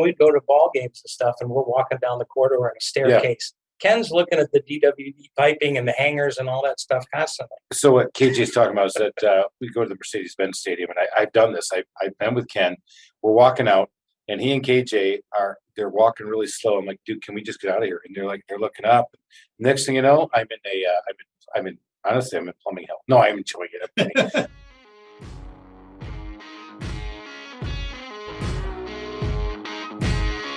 we'd go to ball games and stuff, and we're walking down the corridor on a staircase. Ken's looking at the DWD piping and the hangers and all that stuff constantly. So what KJ's talking about is that we go to the Mercedes-Benz Stadium, and I've done this. I've been with Ken. We're walking out, and he and KJ they're walking really slow. I'm like, dude, can we just get out of here? And they're looking up. Next thing you know, I'm in plumbing hell. No, I'm enjoying it.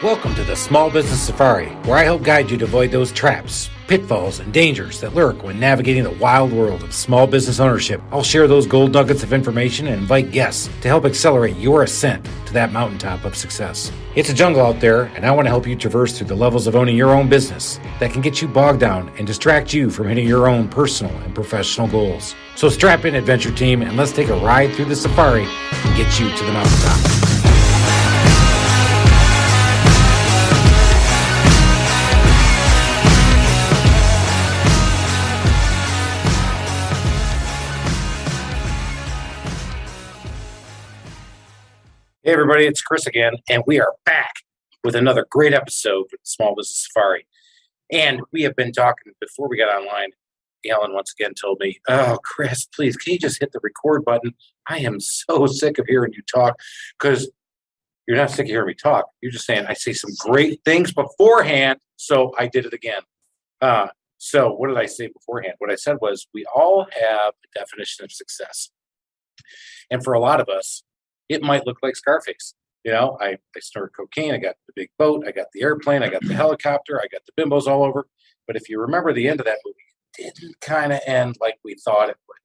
Welcome to the Small Business Safari, where I help guide you to avoid those traps, pitfalls, and dangers that lurk when navigating the wild world of small business ownership. I'll share those gold nuggets of information and invite guests to help accelerate your ascent to that mountaintop of success. It's a jungle out there, and I want to help you traverse through the levels of owning your own business that can get you bogged down and distract you from hitting your own personal and professional goals. So strap in, adventure team, and let's take a ride through the safari and get you to the mountaintop. Hey, everybody, it's Chris again, and we are back with another great episode with the Small Business Safari. And we have been talking before we got online. Alan once again told me, oh, Chris, please, can you just hit the record button? I am so sick of hearing you talk, because you're not sick of hearing me talk. You're just saying I say some great things beforehand, so I did it again. So what did I say beforehand? What I said was we all have a definition of success. And for a lot of us, it might look like Scarface. You know, I snorted cocaine, I got the big boat, I got the airplane, I got the helicopter, I got the bimbos all over. But if you remember the end of that movie, it didn't kind of end like we thought it would.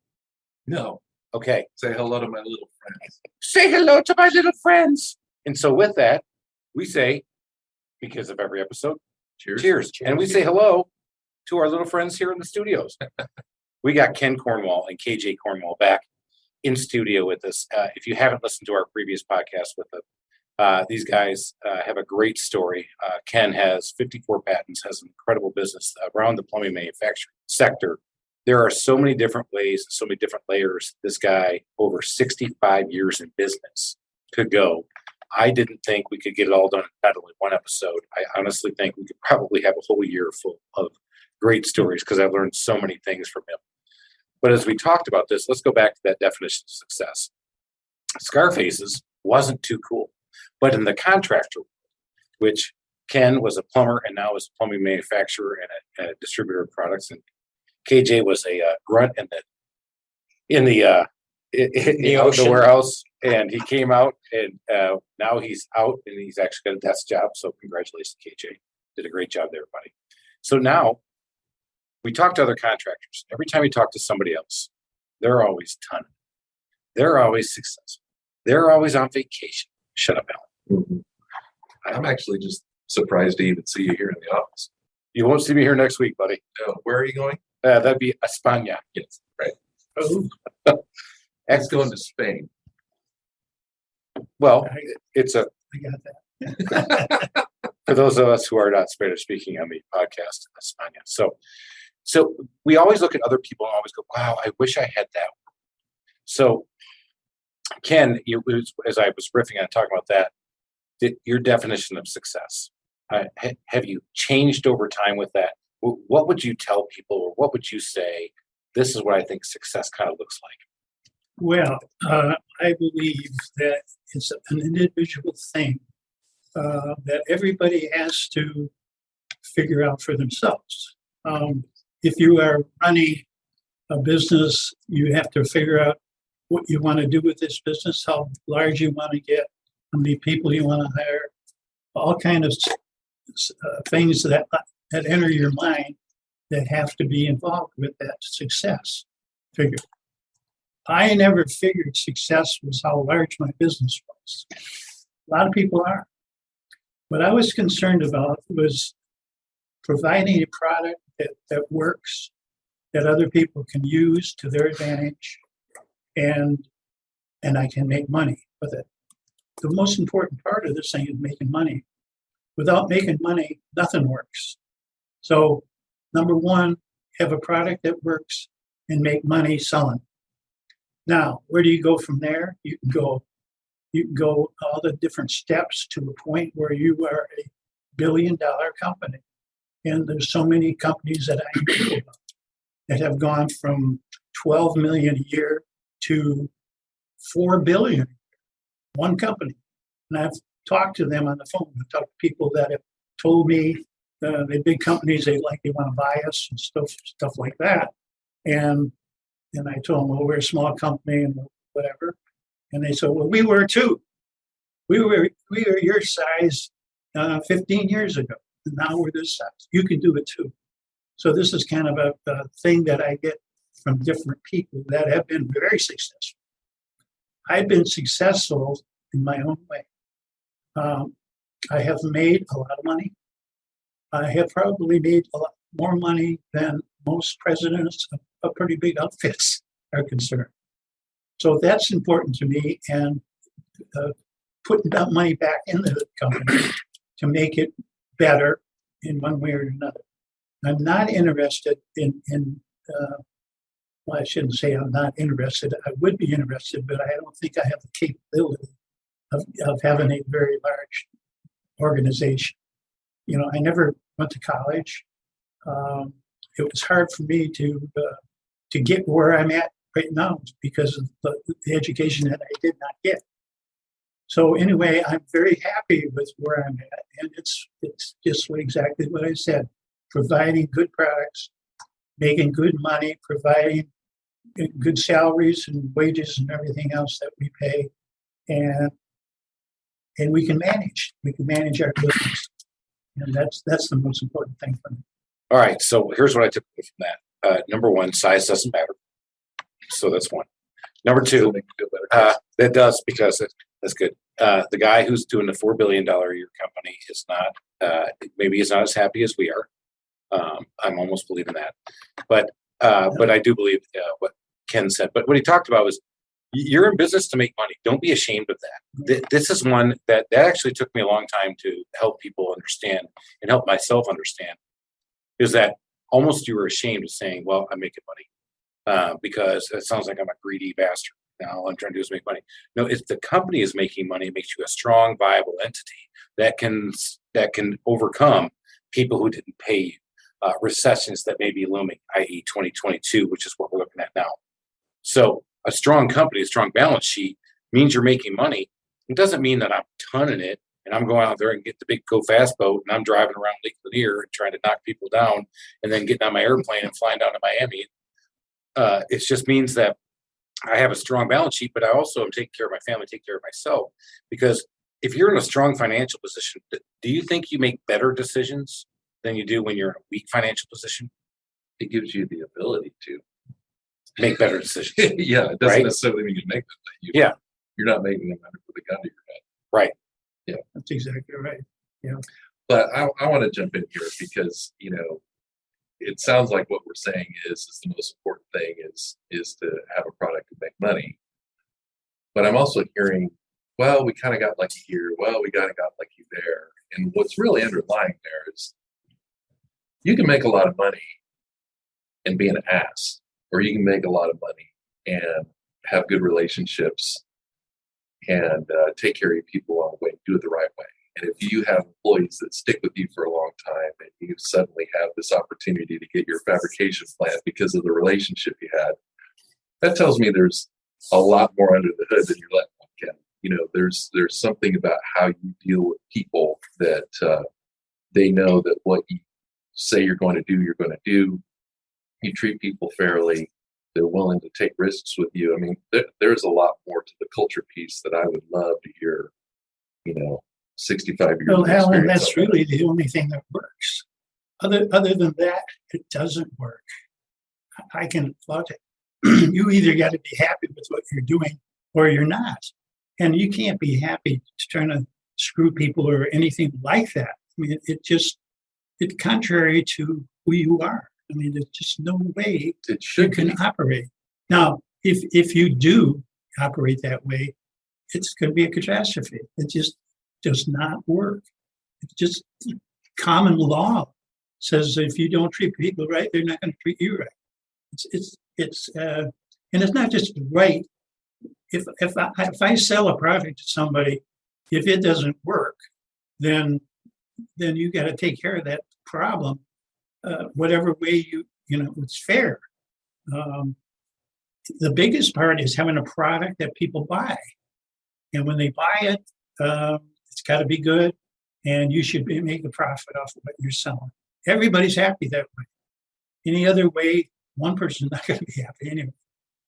No. Okay. Say hello to my little friends. Say hello to my little friends. And so with that, we say, because of every episode, Cheers. Cheers. And we say hello to our little friends here in the studios. We got Ken Cornwall and KJ Cornwall back in studio with us. If you haven't listened to our previous podcast with them, these guys have a great story. Ken has 54 patents, has an incredible business around the plumbing manufacturing sector. There are so many different ways, so many different layers. This guy, over 65 years in business, could go. I didn't think we could get it all done in only one episode. I honestly think we could probably have a whole year full of great stories, because I've learned so many things from him. But as we talked about this, let's go back to that definition of success. Scarface's wasn't too cool. But in the contractor world, which Ken was a plumber and now is a plumbing manufacturer and a distributor of products, and KJ was a grunt in the warehouse, and he came out, and now he's out, and he's actually got a desk job. So congratulations, KJ. Did a great job there, buddy. So now we talk to other contractors. Every time we talk to somebody else, they're always tonning. They're always successful. They're always on vacation. Shut up, Alan. Mm-hmm. I'm actually just surprised to even see you here in the office. You won't see me here next week, buddy. No. Where are you going? That'd be España. Yes, right. Oh. X going to Spain. Well, it's a... I got that. For those of us who are not Spanish speaking on the podcast, España. So we always look at other people and always go, wow, I wish I had that. So Ken, as I was riffing on talking about that, your definition of success, have you changed over time with that? What would you tell people, or what would you say, this is what I think success kind of looks like? Well, I believe that it's an individual thing that everybody has to figure out for themselves. If you are running a business, you have to figure out what you want to do with this business, how large you want to get, how many people you want to hire, all kinds of things that enter your mind that have to be involved with that success figure. I never figured success was how large my business was. A lot of people are. What I was concerned about was providing a product that works, that other people can use to their advantage, and I can make money with it. The most important part of this thing is making money. Without making money, nothing works. So, number one, have a product that works and make money selling. Now, where do you go from there? You You can go all the different steps to a point where you are a billion-dollar company. And there's so many companies that I know about that have gone from 12 million a year to 4 billion. One company. And I've talked to them on the phone. I've talked to people that have told me the big companies, they want to buy us and stuff like that. And I told them, well, we're a small company and whatever. And they said, well, we were too. We were your size 15 years ago. And now we're this size. You can do it too. So this is kind of a thing that I get from different people that have been very successful. I've been successful in my own way. I have made a lot of money. I have probably made a lot more money than most presidents of pretty big outfits are concerned. So that's important to me, and putting that money back into the company to make it better in one way or another. I'm not interested in well, I shouldn't say I'm not interested. I would be interested, but I don't think I have the capability of having a very large organization. You know, I never went to college. It was hard for me to get where I'm at right now because of the education that I did not get. So anyway, I'm very happy with where I'm at, and it's just exactly what I said: providing good products, making good money, providing good salaries and wages and everything else that we pay, and we can manage our business, and that's the most important thing for me. All right, so here's what I took away from that. Number one, size doesn't matter. So that's one. Number two, that does, because that's good. The guy who's doing the $4 billion a year company is not, maybe he's not as happy as we are. I'm almost believing that. But I do believe what Ken said. But what he talked about was, you're in business to make money. Don't be ashamed of that. This is one that actually took me a long time to help people understand and help myself understand, is that almost you were ashamed of saying, well, I'm making money, because it sounds like I'm a greedy bastard. Now all I'm trying to do is make money. No, if the company is making money, it makes you a strong, viable entity that can overcome people who didn't pay you, recessions that may be looming, i.e. 2022, which is what we're looking at now. So a strong company, a strong balance sheet means you're making money. It doesn't mean that I'm tonning it and I'm going out there and get the big go fast boat and I'm driving around Lake Lanier and trying to knock people down and then getting on my airplane and flying down to Miami. It just means that I have a strong balance sheet, but I also am taking care of my family, take care of myself. Because if you're in a strong financial position, do you think you make better decisions than you do when you're in a weak financial position? It gives you the ability to make better decisions. Yeah, it doesn't necessarily mean you make them. You're not making them with a gun to your head. Right. Yeah, that's exactly right. Yeah. But I want to jump in here because, you know, it sounds like what we're saying is the most important thing is to have a product to make money. But I'm also hearing, well, we kind of got lucky here. Well, we kind of got lucky there. And what's really underlying there is you can make a lot of money and be an ass, or you can make a lot of money and have good relationships and take care of your people along the way, do it the right way. And if you have employees that stick with you for a long time and you suddenly have this opportunity to get your fabrication plant because of the relationship you had, that tells me there's a lot more under the hood than you're letting on, Ken. You know, there's something about how you deal with people that they know that what you say you're going to do, you're going to do. You treat people fairly. They're willing to take risks with you. I mean, there's a lot more to the culture piece that I would love to hear, you know, 65 years. Well, Alan, that's really the only thing that works. Other than that, it doesn't work. I can applaud it. You either got to be happy with what you're doing or you're not. And you can't be happy trying to screw people or anything like that. I mean, it's contrary to who you are. I mean, there's just no way you can operate. Now, if you do operate that way, it's going to be a catastrophe. It just does not work. It's just common law says if you don't treat people right, they're not going to treat you right. And it's not just right if I sell a product to somebody, if it doesn't work, then you got to take care of that problem, whatever way it's fair. The biggest part is having a product that people buy, and when they buy it, it's got to be good, and you should make a profit off of what you're selling. Everybody's happy that way. Any other way, one person's not going to be happy anyway.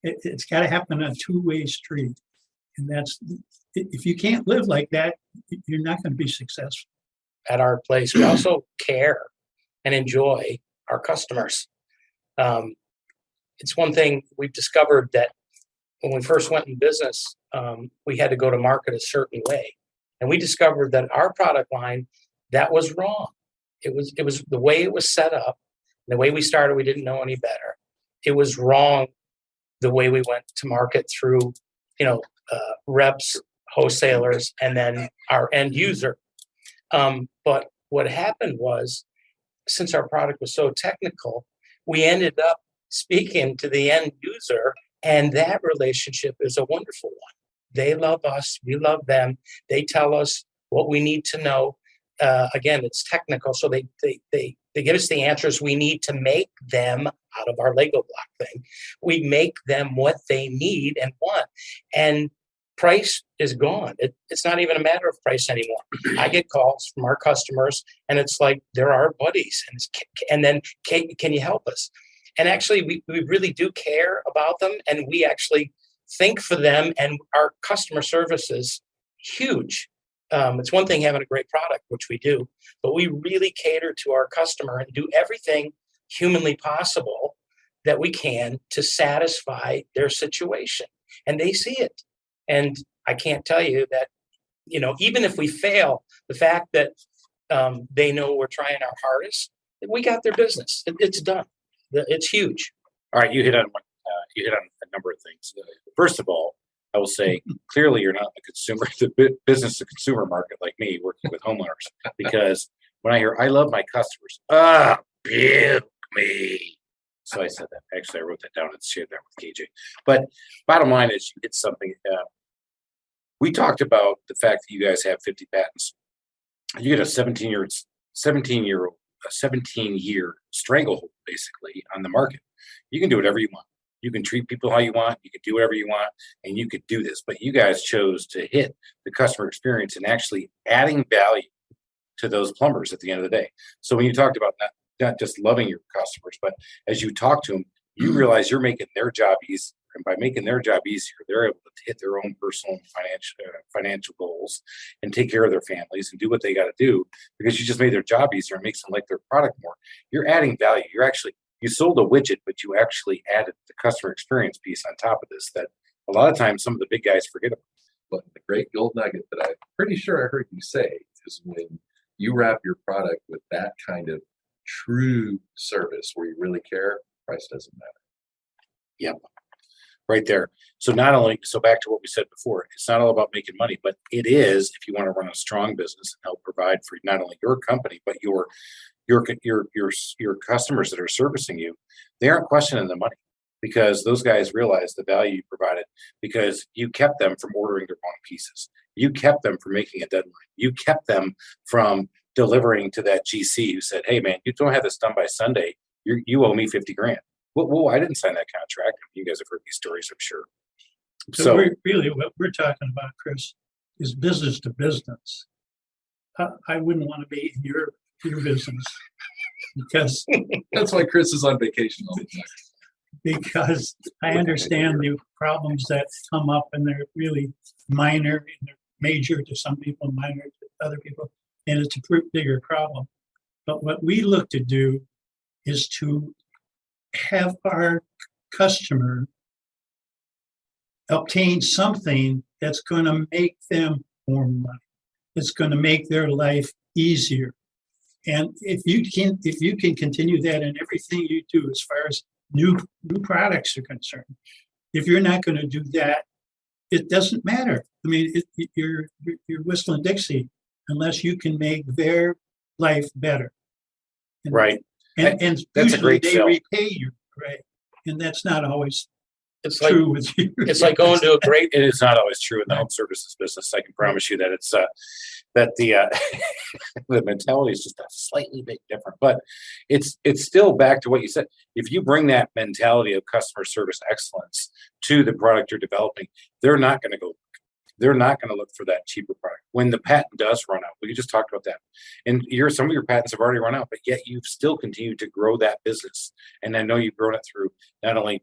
It's got to happen on a two-way street. And that's, if you can't live like that, you're not going to be successful. At our place, we also care and enjoy our customers. It's one thing we've discovered that when we first went in business, we had to go to market a certain way. And we discovered that our product line, that was wrong. It was the way it was set up, the way we started, we didn't know any better. It was wrong the way we went to market through, reps, wholesalers, and then our end user. But what happened was, since our product was so technical, we ended up speaking to the end user, and that relationship is a wonderful one. They love us, we love them. They tell us what we need to know. Again, it's technical, so they give us the answers we need to make them out of our Lego block thing. We make them what they need and want, and price is gone. It's not even a matter of price anymore. I get calls from our customers, and it's like they're our buddies, and then can you help us? And actually, we really do care about them, and we actually think for them, and our customer service is huge. It's one thing having a great product, which we do, but we really cater to our customer and do everything humanly possible that we can to satisfy their situation. And they see it. And I can't tell you that, even if we fail, the fact that they know we're trying our hardest, we got their business. It's done. It's huge. All right, you hit on a number of things. First of all, I will say clearly you're not the business to consumer market like me working with homeowners, because when I hear I love my customers, puke me. So I said that. Actually, I wrote that down and shared that with KJ. But bottom line is, you get something. We talked about the fact that you guys have 50 patents. You get a 17-year stranglehold basically on the market. You can do whatever you want. You can treat people how you want. You can do whatever you want, and you could do this. But you guys chose to hit the customer experience and actually adding value to those plumbers at the end of the day. So when you talked about not just loving your customers, but as you talk to them, you realize you're making their job easier. And by making their job easier, they're able to hit their own personal and financial goals and take care of their families and do what they got to do, because you just made their job easier and makes them like their product more. You're adding value. You sold a widget, but you actually added the customer experience piece on top of this that a lot of times some of the big guys forget about. But the great gold nugget that I'm pretty sure I heard you say is when you wrap your product with that kind of true service where you really care, price doesn't matter. Yep. Right there. So back to what we said before, it's not all about making money, but it is, if you want to run a strong business and help provide for not only your company, but your customers that are servicing you, they aren't questioning the money, because those guys realize the value you provided, because you kept them from ordering the wrong pieces. You kept them from making a deadline. You kept them from delivering to that GC who said, hey man, you don't have this done by Sunday. You owe me 50 grand. Whoa, I didn't sign that contract. You guys have heard these stories, I'm sure. So what we're talking about, Chris, is business to business. I wouldn't want to be in your business, because That's why Chris is on vacation all the time. because I understand the problems that come up, and they're really minor and they're major to some people, minor to other people, and it's a bigger problem. But what we look to do is to have our customer obtain something that's going to make them more money. It's going to make their life easier. And if you can continue that in everything you do as far as new products are concerned, if you're not going to do that, it doesn't matter. I mean, you're whistling Dixie unless you can make their life better. And, Right. And That's a usually great they sell. repay you, right? And that's not always It's like, true with you. it's like going to a great, It is not always true in the home services business. I can promise you that it's that the the mentality is just a slightly bit different. But it's still back to what you said. If you bring that mentality of customer service excellence to the product you're developing, they're not going to go. They're not going to look for that cheaper product when the patent does run out. We just talked about that, and some of your patents have already run out, but yet you've still continued to grow that business. And I know you've grown it through not only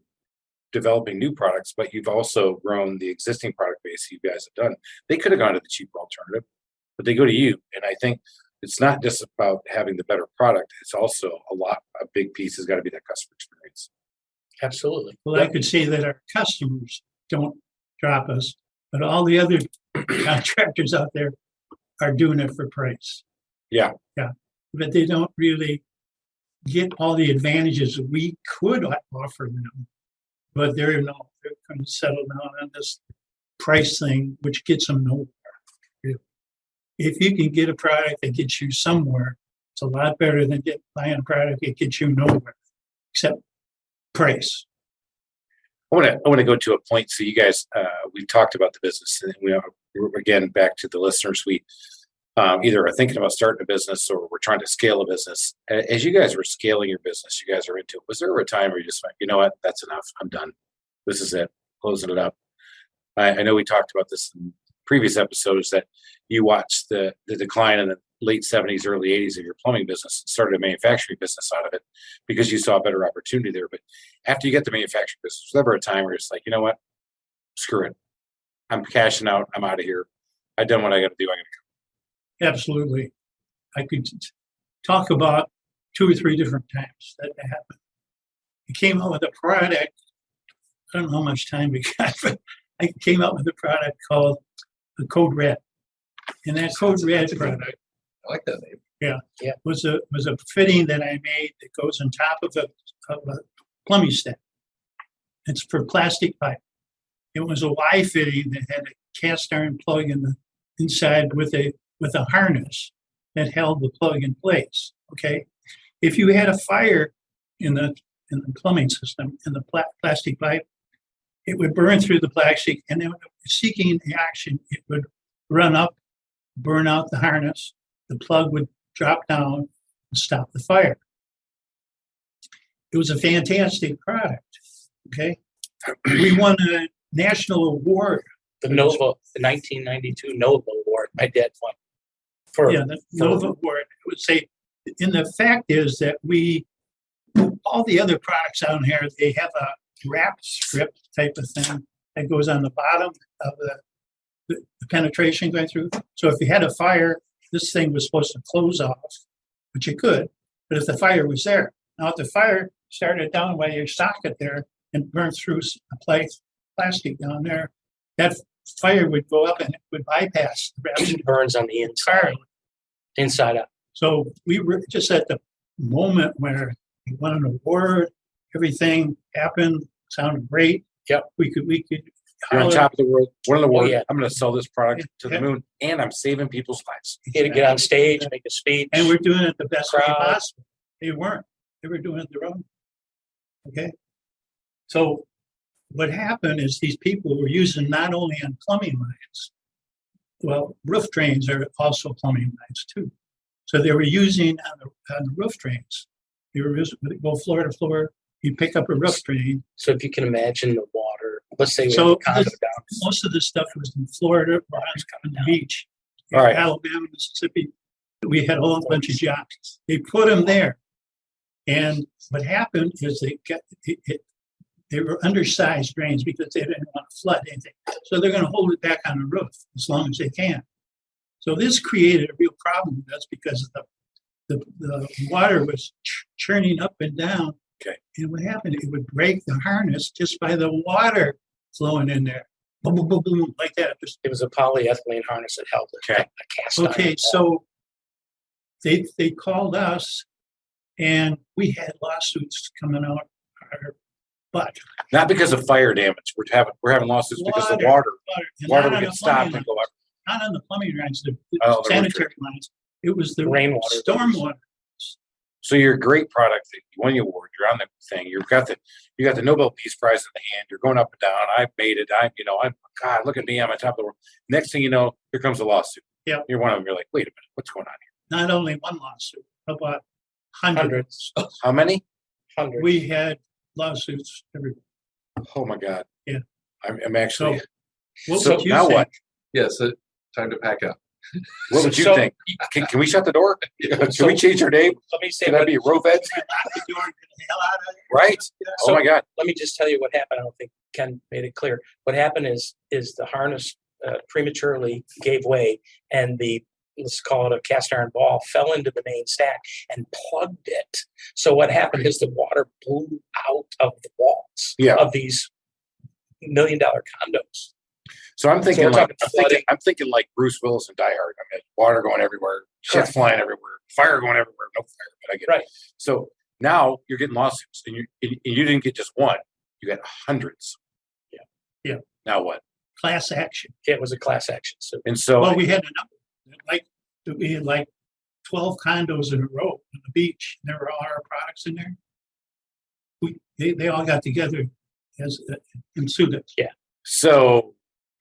developing new products, but you've also grown the existing product base you guys have done. They could have gone to the cheaper alternative, but they go to you. And I think it's not just about having the better product. It's also a big piece has got to be that customer experience. absolutely. Well, I could say that our customers don't drop us, but all the other contractors out there are doing it for price. Yeah. Yeah. But they don't really get all the advantages we could offer them. But they're going to settle down on this price thing, which gets them nowhere. If you can get a product that gets you somewhere, it's a lot better than buying a product that gets you nowhere, except price. I want to go to a point. So you guys, we talked about the business, and we're again back to the listeners. We either are thinking about starting a business or we're trying to scale a business. As you guys were scaling your business, you guys are into it. Was there a time where you just went, you know what, that's enough. I'm done. This is it. Closing it up. I know we talked about this in previous episodes that you watched the decline in the late 70s, early 80s of your plumbing business and started a manufacturing business out of it because you saw a better opportunity there. But after you get the manufacturing business, was there ever a time where it's like, you know what, screw it. I'm cashing out. I'm out of here. I've done what I got to do. I got to go. Absolutely. I could talk about 2 or 3 different times that happened. I came out with a product. I don't know how much time we got, but I came out with a product called the Code Red. And that Code Red product I like that name. was a fitting that I made that goes on top of a plumbing step. It's for plastic pipe. It was a Y fitting that had a cast iron plug in the inside with a harness that held the plug in place. Okay, if you had a fire in the plumbing system in the plastic pipe, it would burn through the plastic, and then seeking the action, it would run up, burn out the harness. The plug would drop down and stop the fire. It was a fantastic product. Okay, we won a national award. The Nova, the 1992 Nova Award, my dad won. The Nova Award. I would say, and the fact is that all the other products out here, they have a wrap strip type of thing that goes on the bottom of the penetration going through. So if you had a fire, this thing was supposed to close off, which it could, but if the fire was there. Now, if the fire started down by your socket there and burned through a plastic down there, that fire would go up and it would bypass the wrap strip. It burns on the inside out. So we were just at the moment where we won an award, everything happened, sounded great. Yep. We could You're on top of the world. One of the world. Yeah. I'm going to sell this product to the moon, and I'm saving people's lives. You had to get on stage, make a speech. and we're doing it the best way Crowd. possible. They weren't. They were doing it their own. Okay. So what happened is these people were using not only on plumbing lines, well, roof drains are also plumbing lines too. So they were using on the roof drains. They were go floor to floor. You pick up a roof drain. So if you can imagine the water, let's say we So have a condo this- down. Most of the stuff was in Florida, on the beach, All right. Alabama, Mississippi. We had a whole bunch of jobs. They put them there, and what happened is they were undersized drains because they didn't want to flood anything. So they're going to hold it back on the roof as long as they can. So this created a real problem with us because the water was churning up and down. Okay. And what happened? It would break the harness just by the water flowing in there. Boom, boom, boom, boom, like that. Just, It was a polyethylene harness that held it. Okay. A cast iron. okay, so they called us, and we had lawsuits coming out our butt. Not because of fire damage. We're having lawsuits because the water And would not on get the stopped plumbing and go up. Not on the plumbing lines, the Oh, the sanitary lines. It was the Rainwater. stormwater. So you're a great product. You won the award. You're on the thing. You got the Nobel Peace Prize in the hand. You're going up and down. I've made it. I'm God. Look at me. I'm on top of the world. Next thing you know, here comes a lawsuit. Yeah. You're one of them. You're like, wait a minute, what's going on here? Not only one lawsuit, about hundreds. How many? Hundreds. We had lawsuits everywhere. Oh my God. Yeah. I'm actually. What So would you now think? what? Yes, time to pack up. What would you So- think? Can we shut the door? Can So- we change our name? Let me say Can that what, be ProVent? Lock the door and get the hell out of there. Right? Oh my God. let me just tell you what happened. I don't think Ken made it clear. What happened is the harness prematurely gave way, and let's call it a cast iron ball, fell into the main stack and plugged it. So what happened is the water blew out of the walls Yeah. of these $1 million condos. So I'm thinking we're like talking flooding. I'm thinking like Bruce Willis and Die Hard. I mean, water going everywhere, shit's Correct. flying everywhere, fire going everywhere. No fire, but I get Right. it. So now you're getting lawsuits, and you didn't get just one. You got hundreds. Yeah. Yeah. Now what? Class action. It was a class action suit. And so Well, we had a number. We had like 12 condos in a row on the beach. There were all our products in there. They all got together and sued us. so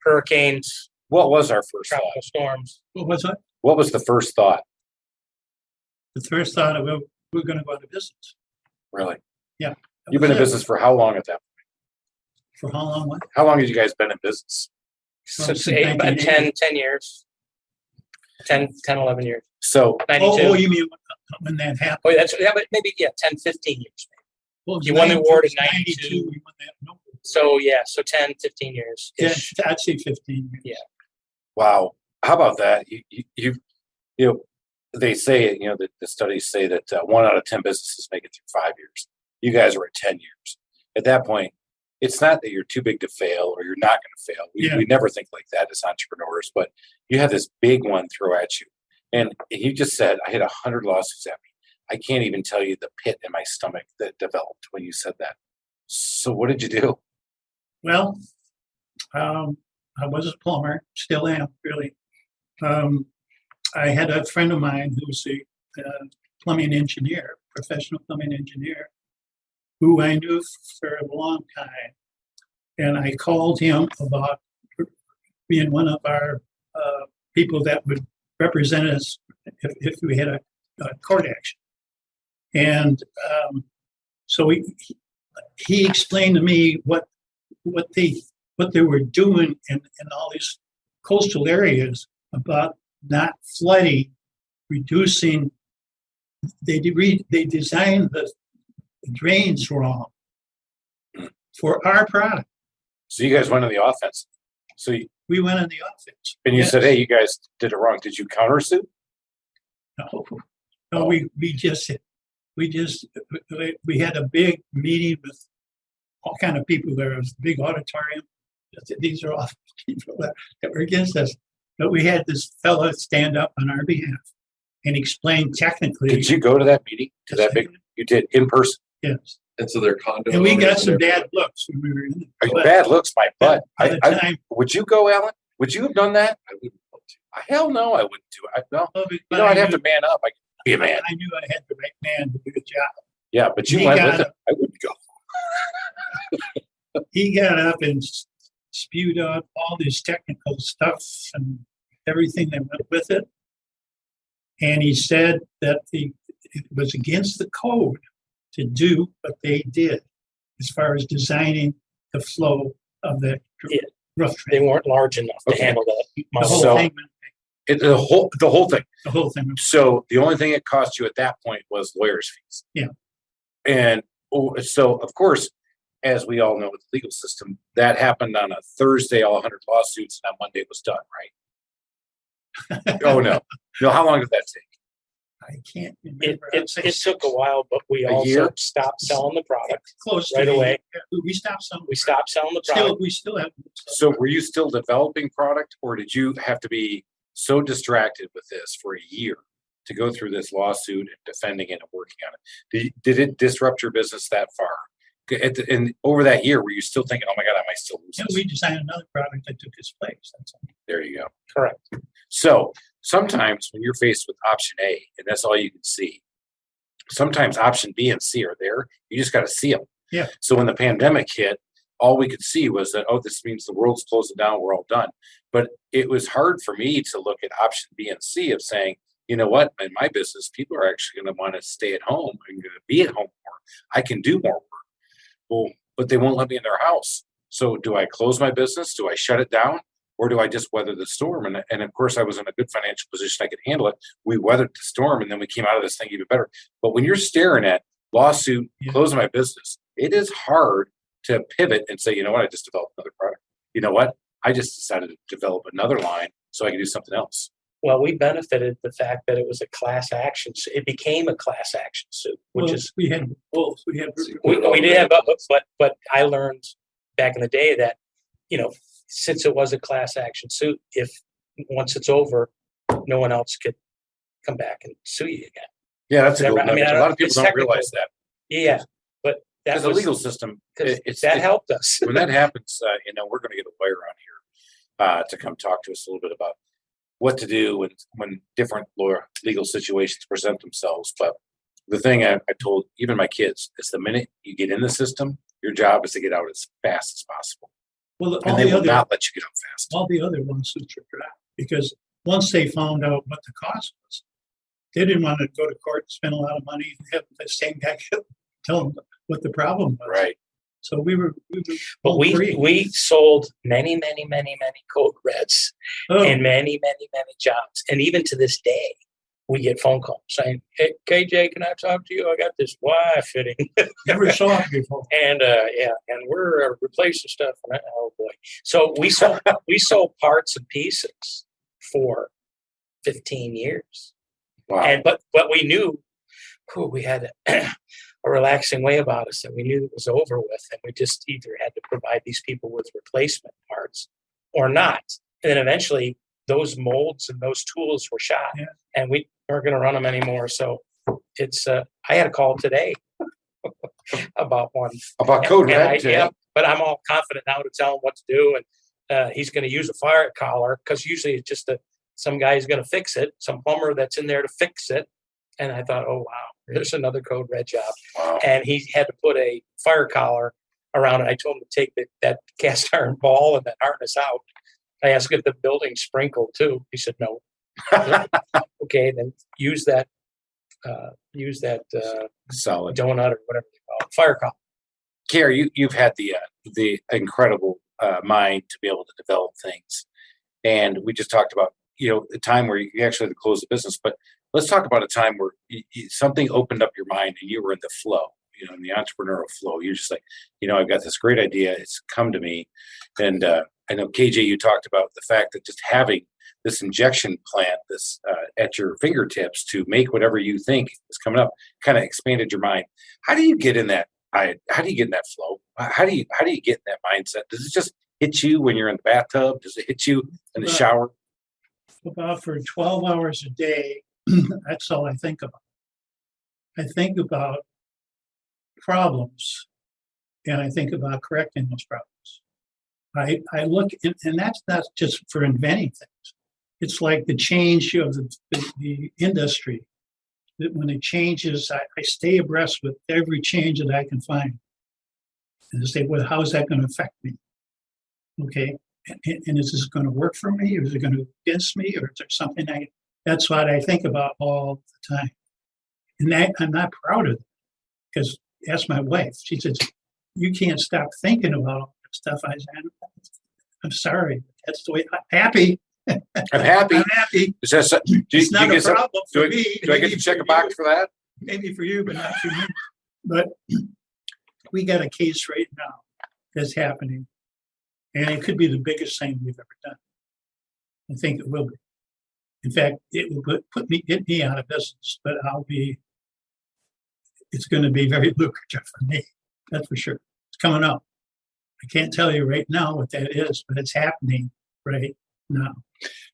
Hurricanes, what was our first tropical thought? storms. What was that? What was the first thought? The first thought of we're going to go out of business. Really? Yeah. You've been in business for how long at that? For how long? What? How long have you guys been in business? Since since 1980. 10 years. 10, 11 years. So 92. Oh, you mean when that happened? Oh, but maybe 10, 15 years. Well, You won the award in 92. 92. We won that Nobel. So 10, 15 years. Yeah, I'd say 15 years. Yeah. wow, how about that? You know, they say the studies say that 1 out of 10 businesses make it through 5 years. You guys are at 10 years. At that point, it's not that you're too big to fail or you're not going to fail. Yeah. We never think like that as entrepreneurs, but you have this big one throw at you. And you just said, I had 100 lawsuits at me. I can't even tell you the pit in my stomach that developed when you said that. So what did you do? Well, I was a plumber, still am, really. I had a friend of mine who was a plumbing engineer, professional plumbing engineer, who I knew for a long time. And I called him about being one of our people that would represent us if we had a court action. And so he explained to me what they were doing in all these coastal areas about not flooding, reducing. They designed the drains wrong for our product. So you guys went on the offense. So We went on the offense. and you Yes. said, hey, you guys did it wrong. Did you countersue? No, we had a big meeting with all kind of people. There was a big auditorium. These are all people that were against us. But we had this fellow stand up on our behalf and explain technically. Did you go to that meeting? To that big? You did in person. Yes. And so their condo. And we got owners some and bad looks when we were in Are you But bad looks, my butt. by the time, Would you go, Alan? Would you have done that? I wouldn't want to. Hell no, I wouldn't do it. No, but I'd have to man up. I could be a man. I knew I had the right man to do the job. Yeah, but you He went got with it. I wouldn't go. He got up and spewed out all this technical stuff and everything that went with it. And he said that it was against the code to do what they did as far as designing the flow of the Yeah. roof They drain. weren't large enough to Okay. handle that. The whole So- thing. The whole thing. The whole thing. So the only thing it cost you at that point was lawyers' fees. Yeah. And so, of course, as we all know with the legal system, that happened on a Thursday, all 100 lawsuits, and on Monday it was done, right? Oh, no. No, how long did that take? I can't It, remember. I'd it, say it took a while, but we A also year? stopped selling the product. close right to away. We stopped some. We stopped selling the Still, product. we still have. So were you still developing product, or did you have to be so distracted with this for a year to go through this lawsuit and defending it and working on it? Did it disrupt your business that far? And over that year, were you still thinking, oh my God, I might still lose Yeah, this? we designed another product that took its place. That's all. There you go. Correct. So sometimes when you're faced with option A and that's all you can see, sometimes option B and C are there. You just got to see them. Yeah. So when the pandemic hit, all we could see was that, oh, this means the world's closing down. We're all done. But it was hard for me to look at option B and C of saying, you know what, in my business, people are actually going to want to stay at home and going to be at home more. I can do more work. Well, but they won't let me in their house. So do I close my business? Do I shut it down? Or do I just weather the storm? And of course, I was in a good financial position. I could handle it. We weathered the storm, and then we came out of this thing even better. But when you're staring at lawsuit, closing my business, it is hard to pivot and say, you know what, I just developed another product. You know what, I just decided to develop another line so I can do something else. Well, we benefited the fact that it was a class action. It became a class action suit, which is we had both. We did have, but I learned back in the day that, you know, since it was a class action suit, if once it's over, no one else could come back and sue you again. Yeah, that's a good I mean, a lot of people don't realize that. Yeah, but that because the legal system, helped us. When that happens, you know, we're going to get a lawyer on here to come talk to us a little bit about what to do when different legal situations present themselves. But the thing I told even my kids is the minute you get in the system, your job is to get out as fast as possible. Well, and they will not let you get out fast. All the other lawsuits are dropped because once they found out what the cost was, they didn't want to go to court and spend a lot of money and have the same guy tell them what the problem was. Right. So we were but we sold many code reds and many jobs, and even to this day, we get phone calls saying, "Hey, KJ, can I talk to you? I got this wire fitting." Never saw it before. And and we're replacing stuff. And oh boy! So we sold parts and pieces for 15 years. Wow. And but we knew we had a relaxing way about us, and we knew it was over with, and we just either had to provide these people with replacement parts or not. And then eventually, those molds and those tools were shot, and we weren't going to run them anymore. So it's I had a call today about one code red today. Yeah, but I'm all confident now to tell him what to do, and he's going to use a fire collar because usually it's just some guy's going to fix it, some plumber that's in there to fix it. And I thought, oh wow, there's another code red job. Wow. And he had to put a fire collar around it. I told him to take that cast iron ball and that harness out. I asked if the building sprinkled too. He said no. Okay, then use that solid donut or whatever they call it, fire collar. Carrie, you've had the incredible mind to be able to develop things, and we just talked about the time where you actually had to close the business. But let's talk about a time where something opened up your mind and you were in the flow, in the entrepreneurial flow. You're just like, I've got this great idea. It's come to me. And I know, KJ, you talked about the fact that just having this injection plant, at your fingertips to make whatever you think is coming up, kind of expanded your mind. How do you get in that? How do you get in that flow? How do you get in that mindset? Does it just hit you when you're in the bathtub? Does it hit you in the shower? About for 12 hours a day, that's all I think about. I think about problems, and I think about correcting those problems. I look, and that's not just for inventing things. It's like the change of the industry. That when it changes, I stay abreast with every change that I can find. And I say, well, how is that going to affect me? Okay. And is this going to work for me? Or is it going to against me? Or is there something that's what I think about all the time. And I'm not proud of it. Because ask my wife. She says, you can't stop thinking about all that stuff. I said, I'm sorry. That's the way I'm happy. I'm happy. I'm happy. It's not a problem for me. Do I get to check a box for that? Maybe for you, but not for me. But we got a case right now that's happening. And it could be the biggest thing we've ever done. I think it will be. In fact, it will get me out of business, but it's going to be very lucrative for me. That's for sure. It's coming up. I can't tell you right now what that is, but it's happening right now.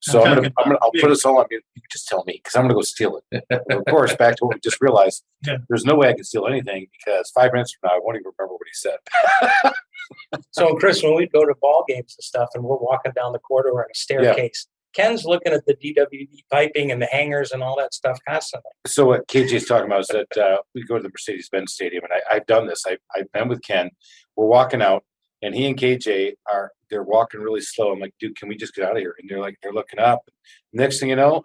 So I'll put us all on mute. You can just tell me because I'm going to go steal it. Of course, back to what we just realized. Yeah. There's no way I can steal anything because 5 minutes from now, I won't even remember what he said. So, Chris, when we'd go to ball games and stuff and we're walking down the corridor in a staircase, Ken's looking at the DWD piping and the hangers and all that stuff constantly. So what KJ's talking about is that we go to the Mercedes-Benz Stadium, and I've done this. I've been with Ken. We're walking out, and he and KJ they're walking really slow. I'm like, dude, can we just get out of here? And they're looking up. Next thing you know,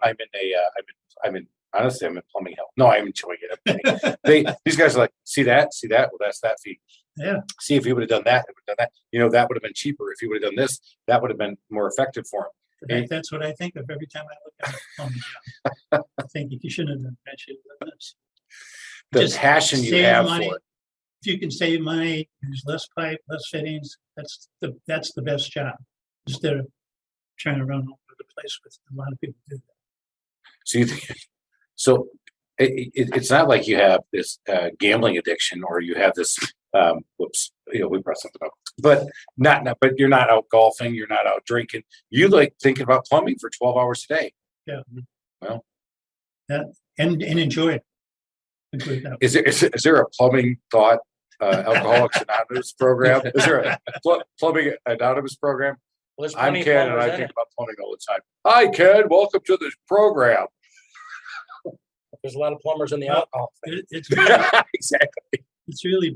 honestly, I'm in plumbing hell. No, I'm enjoying it. These guys are like, see that? Well, that's that fee. Yeah. See, if he would have done that, that would have been cheaper. If he would have done this, that would have been more effective for him. That's what I think of every time I look at a plumbing job. I think you shouldn't have done that. You should have done this. The Just passion you save have money. for it. If you can save money, use less pipe, less fittings, that's the best job. Instead of trying to run all over the place with a lot of people do that. So it's not like you have this gambling addiction or you have this. We brought something up, but but you're not out golfing, you're not out drinking. You like thinking about plumbing for 12 hours a day. Yeah. Well, and enjoy it. Is there a plumbing thought Alcoholics Anonymous program? Is there a plumbing anonymous program? Well, I'm Ken, and I think about plumbing all the time. Hi, Ken. Welcome to this program. There's a lot of plumbers in the alcohol thing. It's really, exactly. It's really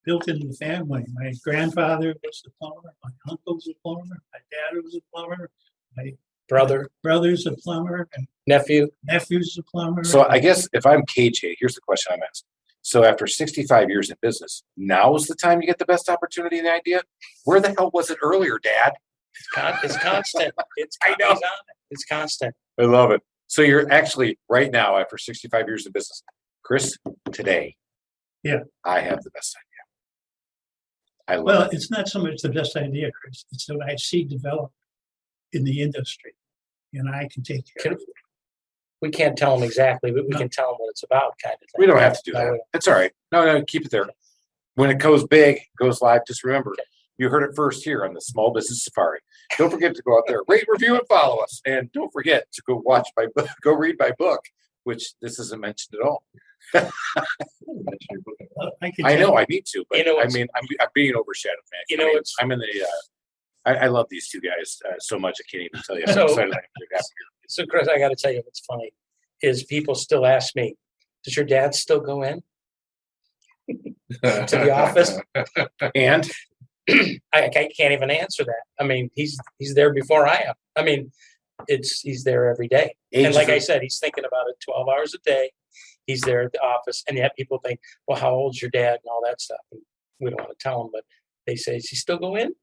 built into the family. My grandfather was a plumber. My uncle was a plumber. My dad was a plumber. My brother's a plumber. And nephew's a plumber. So I guess if I'm KJ, here's the question I'm asking. So after 65 years in business, now is the time you get the best opportunity and idea? Where the hell was it earlier, Dad? It's constant. I know. It's constant. I love it. So you're actually right now after 65 years in business, Chris, today. Yeah. I have the best idea. I love it. It's not so much the best idea, Chris. It's what I see develop in the industry, and I can take care of it. We can't tell them exactly, but we can tell them what it's about, kind of thing. We don't have to do that. That's all right. No, keep it there. When it goes big, goes live, just remember, you heard it first here on the Small Business Safari. Don't forget to go out there, rate, review, and follow us. And don't forget to go read my book, which this isn't mentioned at all. I know I need to, but I'm being overshadowed, man. I'm in the. I love these two guys so much. I can't even tell you how excited I am to have them here. So, Chris, I got to tell you what's funny is people still ask me, "Does your dad still go in to the office?" And I can't even answer that. I mean, he's there before I am. I mean, he's there every day, and like I said, he's thinking about it 12 hours a day. He's there at the office, and yet people think, "Well, how old's your dad?" and all that stuff. And we don't want to tell them, but they say, "Does he still go in?"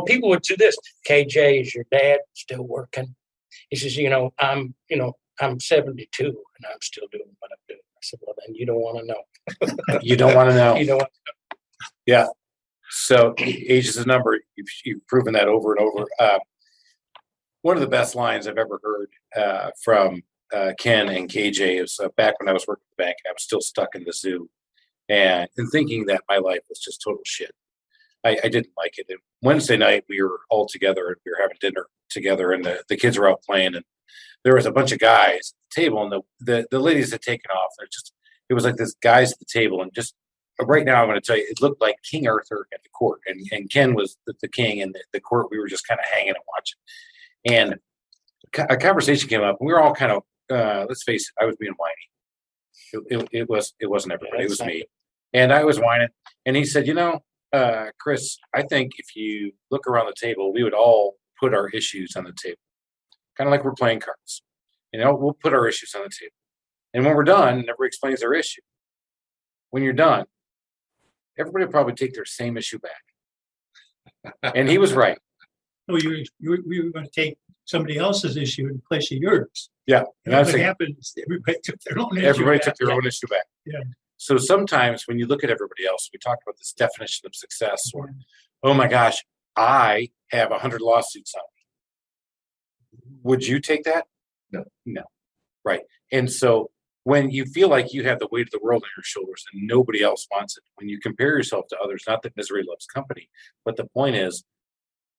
People would do this. KJ, is your dad still working? He says, I'm 72 and I'm still doing what I'm doing. I said, well, then you don't want to know. You don't want to know. You don't want to know. Yeah. So age is a number. You've proven that over and over. One of the best lines I've ever heard from Ken and KJ is back when I was working at the bank. I was still stuck in the zoo and thinking that my life was just total shit. I didn't like it. And Wednesday night, we were all together and we were having dinner together, and the kids were out playing, and there was a bunch of guys at the table, and the ladies had taken off. It was like this guys at the table, and just right now I'm going to tell you, it looked like King Arthur at the court, and Ken was the king, and the court we were just kind of hanging and watching. And a conversation came up, and we were all kind of let's face it, I was being whiny. It wasn't everybody, it was me, and I was whining, and he said, Chris, I think if you look around the table, we would all put our issues on the table, kind of like we're playing cards. We'll put our issues on the table. And when we're done, everybody explains their issue. When you're done, everybody will probably take their same issue back. And he was right. No, we were going to take somebody else's issue in place of yours. Yeah. And what happened is everybody took their own issue own issue back. Yeah. So sometimes when you look at everybody else, we talked about this definition of success, or, oh my gosh, I have 100 lawsuits on me. Would you take that? No. Right. And so when you feel like you have the weight of the world on your shoulders and nobody else wants it, when you compare yourself to others, not that misery loves company, but the point is,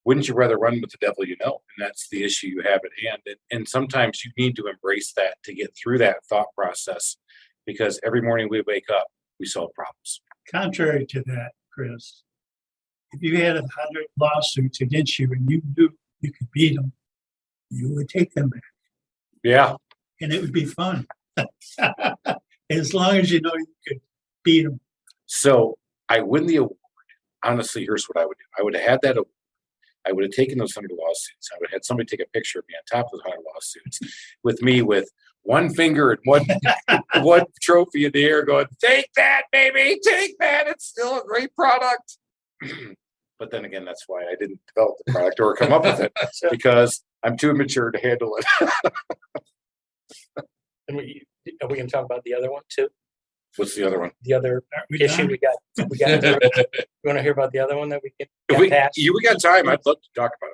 wouldn't you rather run with the devil you know? And that's the issue you have at hand. And sometimes you need to embrace that to get through that thought process. Because every morning we wake up, we solve problems. Contrary to that, Chris, if you had 100 lawsuits against you and you knew you could beat them, you would take them back, Yeah. and it would be fun. As long as you know you could beat them. So I win the award. Honestly, here's what I would do. I would have had that award. I would have taken those 100 lawsuits. I would have had somebody take a picture of me on top of the 100 lawsuits with me with one finger and one trophy in the air going, take that, baby, take that. It's still a great product. But then again, that's why I didn't develop the product or come up with it, because I'm too immature to handle it. And are we going to talk about the other one too? What's the other one? The other Aren't we issue done? we got. You want to hear about the other one that we If got we past? got time, I'd love to talk about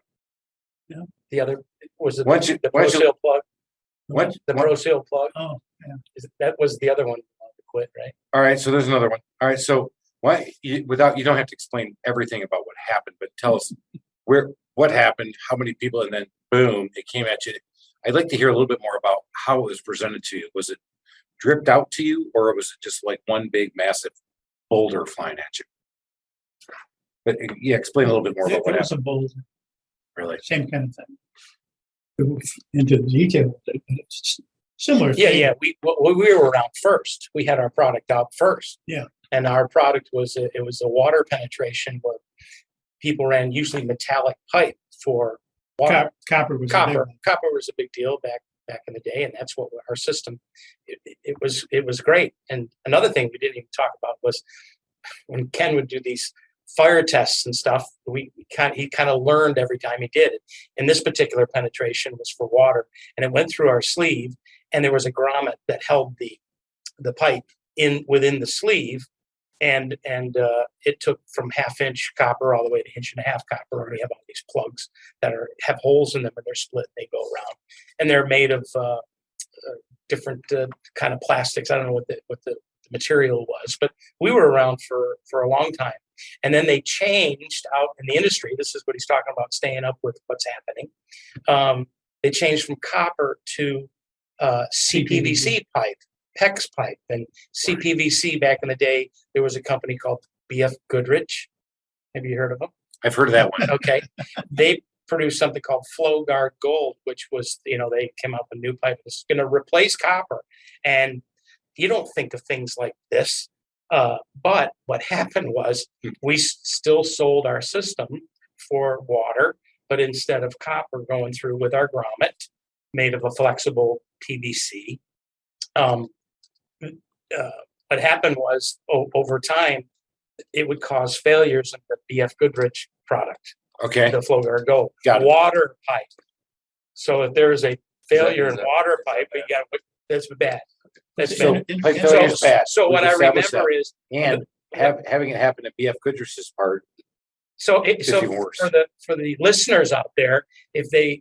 it. The other was it Why don't you- the why Pro don't you- Seal plug? What? The Pro Seal plug. Oh, yeah. That was the other one we wanted to quit, right? All right, so there's another one. All right, so you don't have to explain everything about what happened, but tell us what happened, how many people, and then boom, it came at you. I'd like to hear a little bit more about how it was presented to you. Was it dripped out to you, or was it just like one big massive boulder flying at you? But yeah, explain a little bit more about what It was happened. a boulder, Really? same kind of thing. Into the detail, but it's similar. Yeah, thing. yeah. We were around first. We had our product out first. Yeah. And our product was a water penetration where people ran usually metallic pipe for water. Copper was a big Copper. one. Copper was a big deal back in the day, and that's what our system. It was great. And another thing we didn't even talk about was when Ken would do these fire tests and stuff. He kind of learned every time he did it. And this particular penetration was for water, and it went through our sleeve, and there was a grommet that held the pipe within the sleeve. And it took from 1/2 inch copper all the way to 1.5 inch copper. And we have all these plugs that have holes in them, and they're split. They go around, and they're made of different kind of plastics. I don't know what the material was, but we were around for a long time. And then they changed out in the industry. This is what he's talking about, staying up with what's happening. They changed from copper to CPVC pipe. PEX pipe. And CPVC back in the day, there was a company called BF Goodrich. Have you heard of them? I've heard of that one. Okay. They produced something called Flow Guard Gold, which was, they came up with a new pipe. It's going to replace copper. And you don't think of things like this. But what happened was we still sold our system for water, but instead of copper going through with our grommet made of a flexible PVC, what happened was over time, it would cause failures in the BF Goodrich product, Okay. the Flow Guard Gold. Got it. Water pipe. So if there is a failure Is in that water bad? pipe, that's bad. That's So bad. pipe So- failure is bad. So what We've I established remember that. is And having it happen at BF Goodrich's part, so It's even worse. for the listeners out there, if they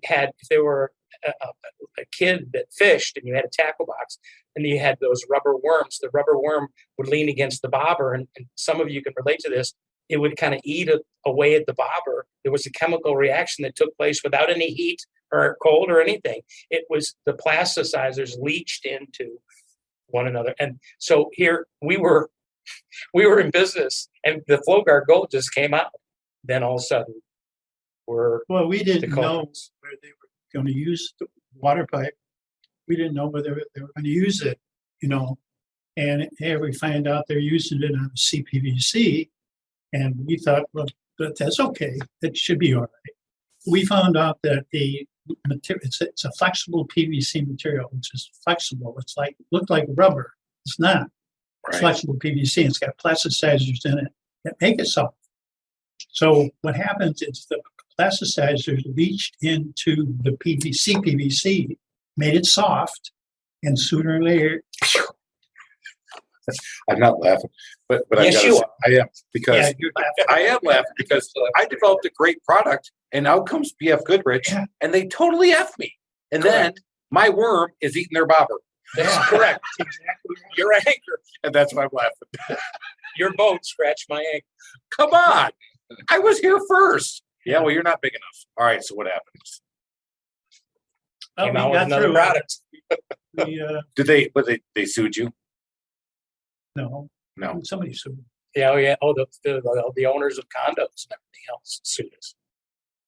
were a kid that fished and you had a tackle box and you had those rubber worms, the rubber worm would lean against the bobber, and some of you can relate to this. It would kind of eat away at the bobber. There was a chemical reaction that took place without any heat or cold or anything. It was the plasticizers leached into one another, and so here we were in business, and the Flow Guard Gold just came out. Then all of a sudden, Well, we didn't the know culprits. where they were going to use the water pipe. We didn't know whether they were going to use it, and here we find out they're using it on CPVC, and we thought, well, that's okay. That should be all right. We found out that the material, it's a flexible PVC material, which is flexible. It's looked like rubber. It's not. It's right? flexible PVC. It's got plasticizers in it that make it soft. So what happens is the plasticizers leached into the PVC, made it soft, and sooner or later, I'm not laughing, but Yes, I you gotta say, I am, because yeah, you're laughing. I am laughing because I developed a great product, and out comes BF Goodrich, Yeah. and they totally F me. And then my worm is eating their bobber, That's Yeah. correct. Exactly. Your anchor, and that's why I'm laughing. your boat scratched my ankle. Come on, I was here first. Yeah, well, you're not big enough. All right, so what happens? Well, Came we out with got another through it. product. We, But they sued you? no, No. somebody sued. Yeah, oh yeah. Oh, the owners of condos and everything else sued us.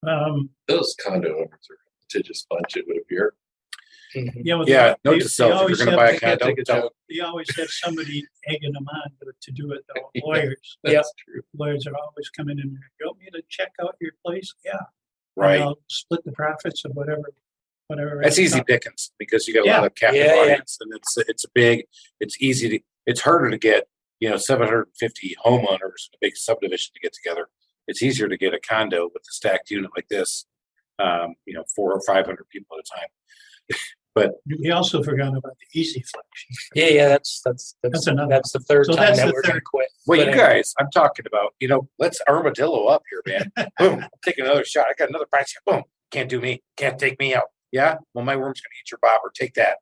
Those condo owners are a litigious bunch, it would appear. Mhm. Yeah, well, Yeah, they- note to self, if always you're gonna buy a have- condo, take a don't. joke. They always have somebody egging them on to do it, though. Yeah. Lawyers. That's true. Lawyers are always coming in there. You want me to check out your place? Yeah. And Right. I'll split the profits of whatever. That's easy comes. pickings because you got a lot of captive Yeah, yeah. audience, and it's harder to get 750 homeowners, a big subdivision to get together. It's easier to get a condo with a stacked unit like this, 400 or 500 people at a time. But We also forgot about the easy flex. Yeah, that's another the third So time that's that the we're gonna third- quit. well, But you anyway, guys, I'm talking about, let's armadillo up here, man. Boom, take another shot. I got another price. Boom, can't do me, can't take me out. Yeah, well, my worm's gonna eat your bobber. Take that.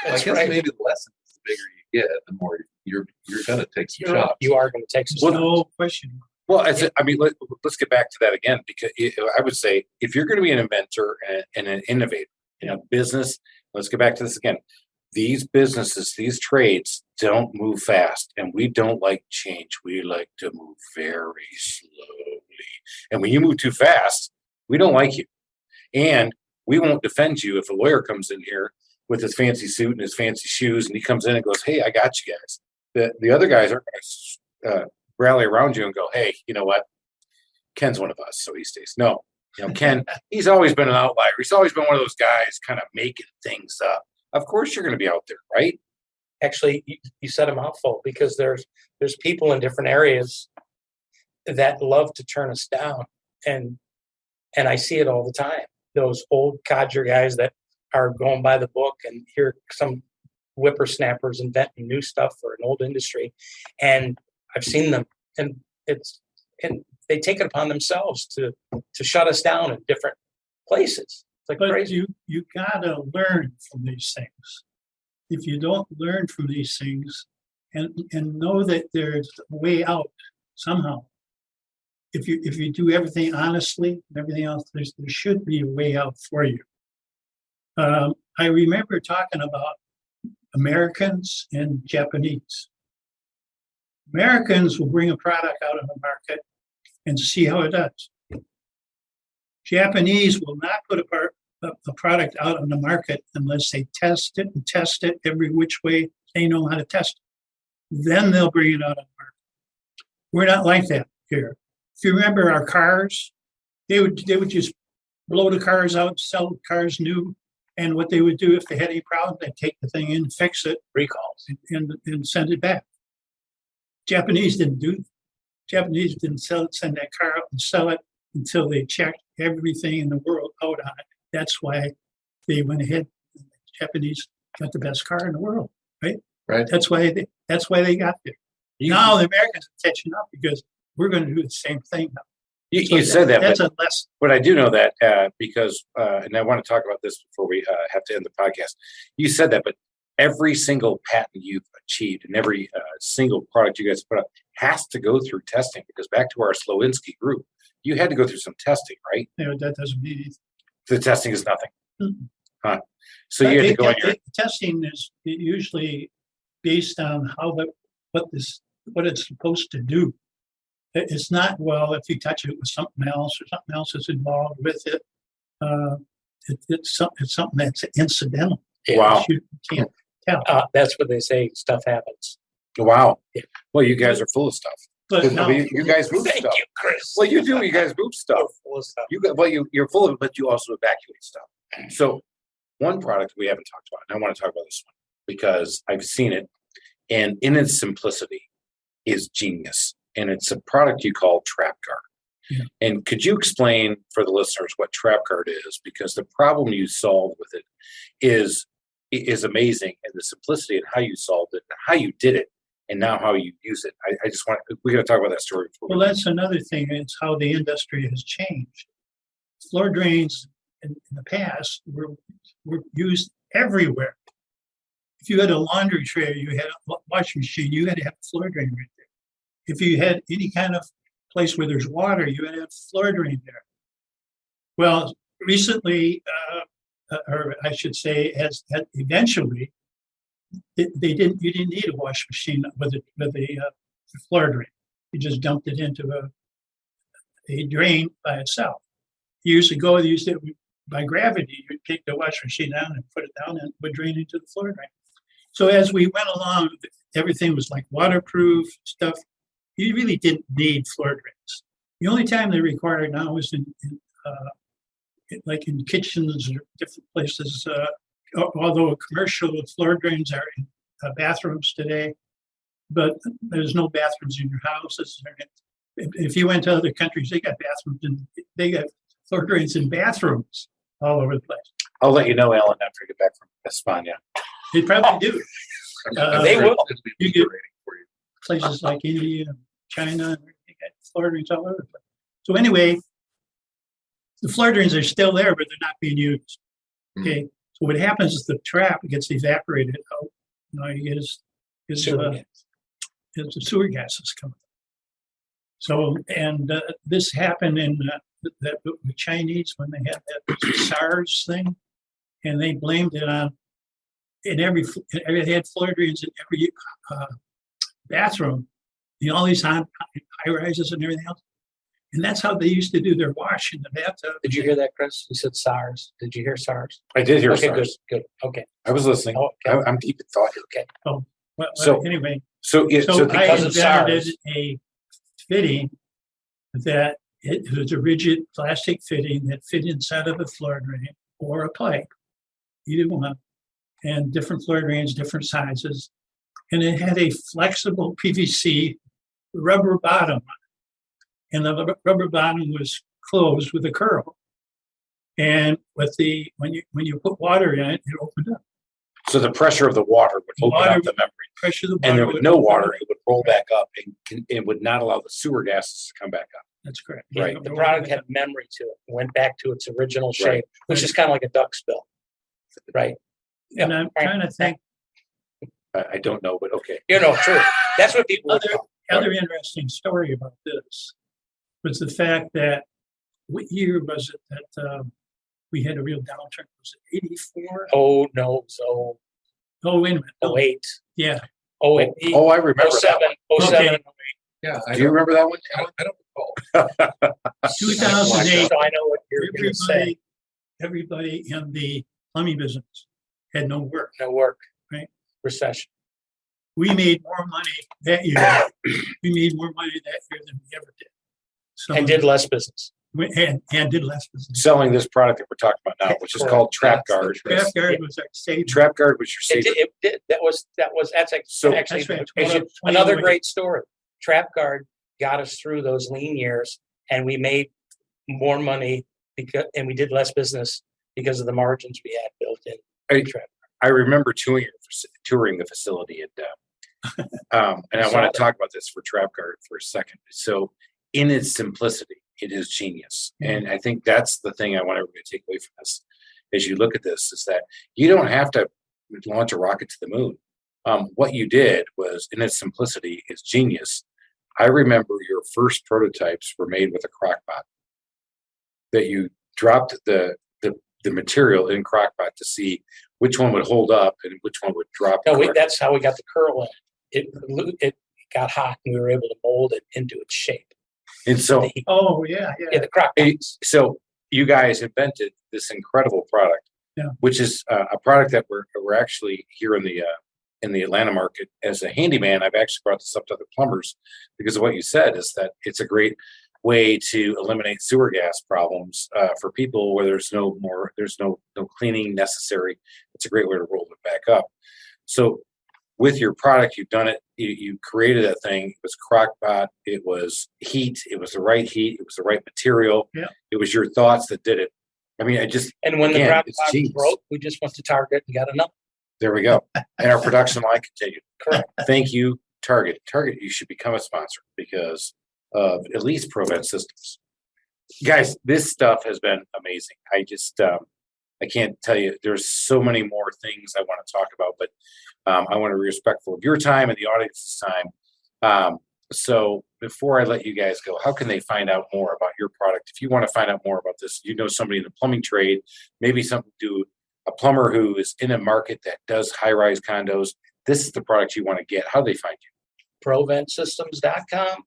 I That's guess right. maybe the lesson is the bigger you get, the more you're going to take some You're right. shots. You are gonna take some. There's no question. Well, let's get back to that again, because I would say if you're going to be an inventor and an innovator in a business, let's get back to this again. These businesses, these trades don't move fast, and we don't like change. We like to move very slowly. And when you move too fast, we don't like you. And we won't defend you if a lawyer comes in here with his fancy suit and his fancy shoes, and he comes in and goes, "Hey, I got you guys." The other guys are going to rally around you and go, "Hey, you know what? Ken's one of us, so he stays." No, Ken, he's always been an outlier. He's always been one of those guys kind of making things up. Of course you're going to be out there, right? Actually, you said a mouthful, because there's people in different areas that love to turn us down, and I see it all the time. Those old codger guys that are going by the book, and hear some whippersnappers inventing new stuff for an old industry, and I've seen them, and they take it upon themselves to shut us down in different places. It's like But crazy. you gotta learn from these things. If you don't learn from these things and know that there's a way out somehow, if you do everything honestly and everything else, there should be a way out for you. I remember talking about Americans and Japanese. Americans will bring a product out on the market and see how it does. Japanese will not put a product out on the market unless they test it every which way they know how to test it. Then they'll bring it out on the market. We're not like that here. If you remember our cars, they would just blow the cars out, sell cars new, and what they would do if they had any problem, they'd take the thing in, fix it, Recalls. and send it back. Japanese didn't do that. Japanese didn't send that car out and sell it until they checked everything in the world out on it. That's why they went ahead. The Japanese got the best car in the world, right? Right. That's why they got there. Now the Americans are catching up because we're going to do the same thing now. You said that, That's but a lesson. I do know that because, and I want to talk about this before we have to end the podcast. You said that, but every single patent you've achieved and every single product you guys put out has to go through testing, because back to our Slowinski group, you had to go through some testing, right? That doesn't mean anything. The testing is nothing. Mm-mm. Huh. So you had to go on your, Testing is usually based on what it's supposed to do. It's not, well, if you touch it with something else or something else is involved with it. It's something that's incidental. Wow. You can't tell. That's what they say. Stuff happens. Wow. Yeah. Well, you guys are full of stuff. But no, You guys move Thank stuff. you, Chris. Well, you do. You guys move stuff. Full of stuff. You're full of it, but you also evacuate stuff. So one product we haven't talked about, and I want to talk about this one because I've seen it, and in its simplicity is genius. And it's a product you call Trap Guard. Yeah. And could you explain for the listeners what Trap Guard is? Because the problem you solve with it is amazing, and the simplicity and how you solved it, and how you did it, and now how you use it. We got to talk about that story. well, that's another thing. It's how the industry has changed. Floor drains in the past were used everywhere. If you had a laundry tray, you had a washing machine, you had to have a floor drain right there. If you had any kind of place where there's water, you had to have a floor drain there. Well, recently, or I should say, eventually, you didn't need a wash machine with a floor drain. You just dumped it into a drain by itself. years ago, they used to, by gravity, you'd take the washing machine down and put it down and it would drain into the floor drain. So as we went along, everything was like waterproof stuff. You really didn't need floor drains. The only time they require it now is like in kitchens or different places. Although commercial floor drains are in bathrooms today, but there's no bathrooms in your houses. If you went to other countries, they got bathrooms and they got floor drains in bathrooms all over the place. I'll let you know, Alan, after I get back from España. They probably do. They will. You get places like India and China, and they got floor drains all over the place. So anyway, the floor drains are still there, but they're not being used. Okay. So what happens is the trap gets evaporated out. You get the sewer gases coming. So, and this happened in the Chinese when they had that SARS thing, and they blamed it on. They had floor drains in every bathroom, all these high rises and everything else. And that's how they used to do their wash in the bathtub. Did you hear that, Chris? You said SARS. Did you hear SARS? I did hear Okay, SARS. good. Okay. I was listening. Oh, okay. I'm deep in thought here. Okay. Well, So- anyway, So I because of invented SARS. a fitting that it was a rigid plastic fitting that fit inside of a floor drain or a pipe, either one, and different floor drains, different sizes. And it had a flexible PVC rubber bottom. And the rubber bottom was closed with a curl. And when you put water in it, it opened up. So the pressure of the water would open Water up the membrane, Pressure of the water. and there was would no open water. up. It would roll back up, and it would not allow the sewer gases to come back up. That's correct. Right. The product had memory to it. Went back to its original shape, Right. which is kind of like a duck spill. Right. And I'm trying to think I don't know, but okay. True. That's what people would call. other interesting story about this was the fact that what year was it that we had a real downturn? Was it 84? Oh, no. So, Oh, wait a minute. Oh, 08. yeah. 08. Oh, I remember that 07. one. 07. Okay. Yeah, Do you remember that one? I don't recall. 2008. So I know what you're going to say. Everybody in the plumbing business had no work. No work. Right. Recession. We made more money that year. We made more money that year than we ever did. So And did less business. and did less business. Selling this product that we're talking about now, which is called Trap Guard. Craft Guard was our savior. Trap Guard was your It savior. did, it did. That's So- actually That's right. another 21. great story. Trap Guard got us through those lean years, and we made more money and we did less business because of the margins we had built in. I- Trap. I remember touring the facility and I want to talk about this for Trap Guard for a second. So in its simplicity, it is genius. And I think that's the thing I want everybody to take away from this as you look at this is that you don't have to launch a rocket to the moon. What you did was in its simplicity is genius. I remember your first prototypes were made with a crock pot that you dropped the material in crockpot to see which one would hold up and which one would drop. No, correctly. that's how we got the curl in. It got hot, and we were able to mold it into its shape. And so, Oh, yeah. Yeah, the crock pots. so you guys invented this incredible product, Yeah. which is a product that we're actually here in the Atlanta market as a handyman. I've actually brought this up to other plumbers because of what you said is that it's a great way to eliminate sewer gas problems for people where there's no cleaning necessary. It's a great way to roll it back up. So with your product, you've done it. You created that thing. It was crockpot. It was heat. It was the right heat. It was the right material. Yeah. It was your thoughts that did it. I mean, And when the Again, crock it's pot genius. broke, we just went to Target and got another. there we go. And our production line continued. Correct. Thank you, Target. Target, you should become a sponsor because of at least ProVent systems. Guys, this stuff has been amazing. I just, I can't tell you, there's so many more things I want to talk about, but I want to be respectful of your time and the audience's time. So before I let you guys go, how can they find out more about your product? If you want to find out more about this, you know somebody in the plumbing trade, maybe something to do, a plumber who is in a market that does high-rise condos, this is the product you want to get. How do they find you? ProVentSystems.com.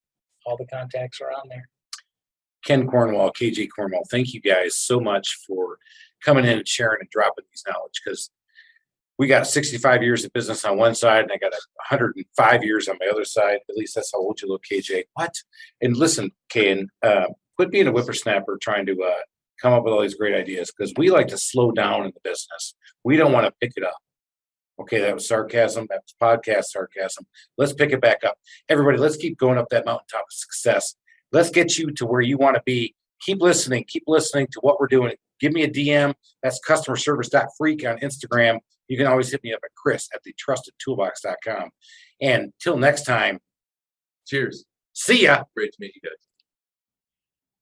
All the contacts are on there. Ken Cornwall, KJ Cornwall, thank you guys so much for coming in and sharing and dropping these knowledge, because we got 65 years of business on one side and I got 105 years on my other side. At least that's how old you look, KJ. What? And listen, Ken, quit being a whippersnapper trying to come up with all these great ideas, because we like to slow down in the business. We don't want to pick it up. Okay, that was sarcasm. That was podcast sarcasm. Let's pick it back up. Everybody, let's keep going up that mountaintop of success. Let's get you to where you want to be. Keep listening to what we're doing. Give me a DM. That's customerservice.freak on Instagram. You can always hit me up at chris@thetrustedtoolbox.com. And till next time, Cheers. see ya. Great to meet you guys.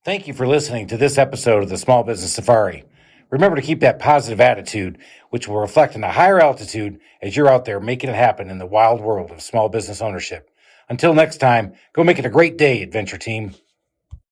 Thank you for listening to this episode of the Small Business Safari. Remember to keep that positive attitude, which will reflect in a higher altitude as you're out there making it happen in the wild world of small business ownership. Until next time, go make it a great day, Adventure Team.